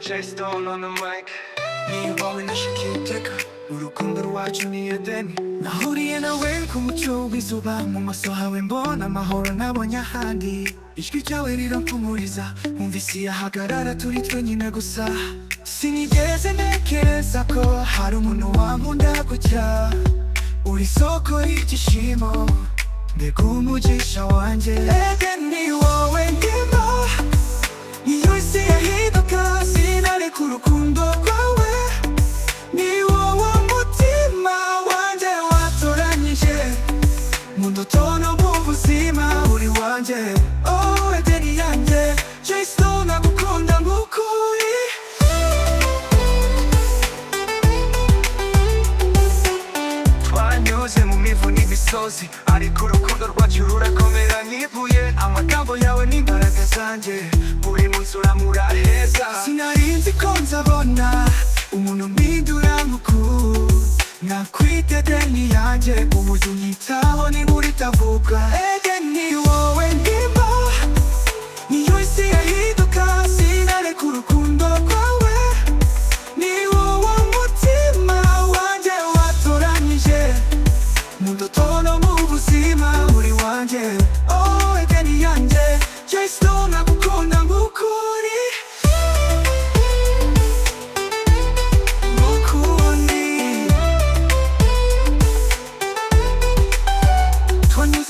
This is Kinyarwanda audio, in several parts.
J Stone on the mic. 네 몸에 나시키니까 우르군들 와주니 edeni nahuriye nawe kumucyo w'izuba mu masaha w'imbona amahoro nabonye ahandi ijwi ryawe rirampumuriza umvise yahagarara turi twenyine gusa sinigeze ntekereza ko hari umuntu wankunda gutya uri isoko y'igishimo mbega umugisha wanjye edeni wowe ndimo iyo isi yahinduka sinareka urukundo rwawe ni wowe mutima wanjye watoranyije mu ndoto no mu buzima uri wanjye oh edeni yanjye J Stone nagukunda nk'ukuri twanyuze mu mivu n'imisozi ariko urukundo rwacu rurakomera nk'ibuye amagambo yawe n'imbaraga zanjye buri munsi uramura heza sinarinzi ko nzabona umuntu mpindura nk'uku nakwita edeni yanjye uburyo unyitaho n'inkuru itavuga edeni wowe ndimo niyo isi yahinduka sinareka urukundo rwawe ni wowe mutima wanjye watoranyije mu ndoto no mu buzima uri wanjye oh edeni yanjye J Stone nagukunda nk'ukuri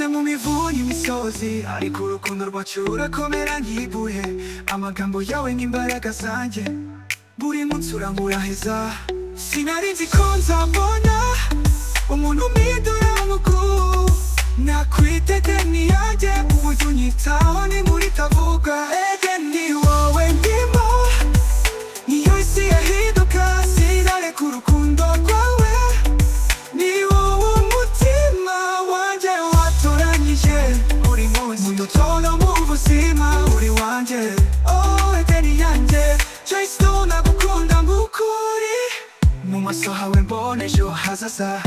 mu mivu n'imisozi ariko urukundo rwacu rurakomera nk'ibuye amagambo yawe n'imbaraga zanjye buri munsi urankura heza sinarinzi ko nzabona umuntu mpindura nk'uku nakwita edeni yanjye uburyo unyitaho n'inkuru itavuga edeni wowe ndimo niyo isi yahinduka sinareka urukundo rwawe ni wowe mutima wanjye uri munsi mu ndoto no mu buzima uri wanjye oh edeni yanjye J Stone nagukunda nk'ukuri mu maso hawe mbona ejo hazaza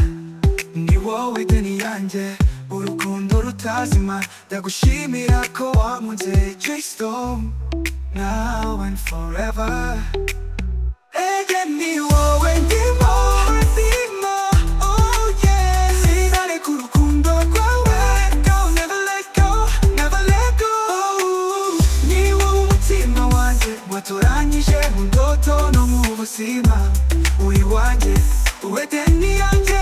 ni wowe edeni yanjye urukundo rutazima ndagushimira ko wankunze J Stone now and forever edeni wowe ndimo oh yeah sinareka urukundo rwawe watoranyije mu ndoto no mu buzima uri wanjye edeni yanjye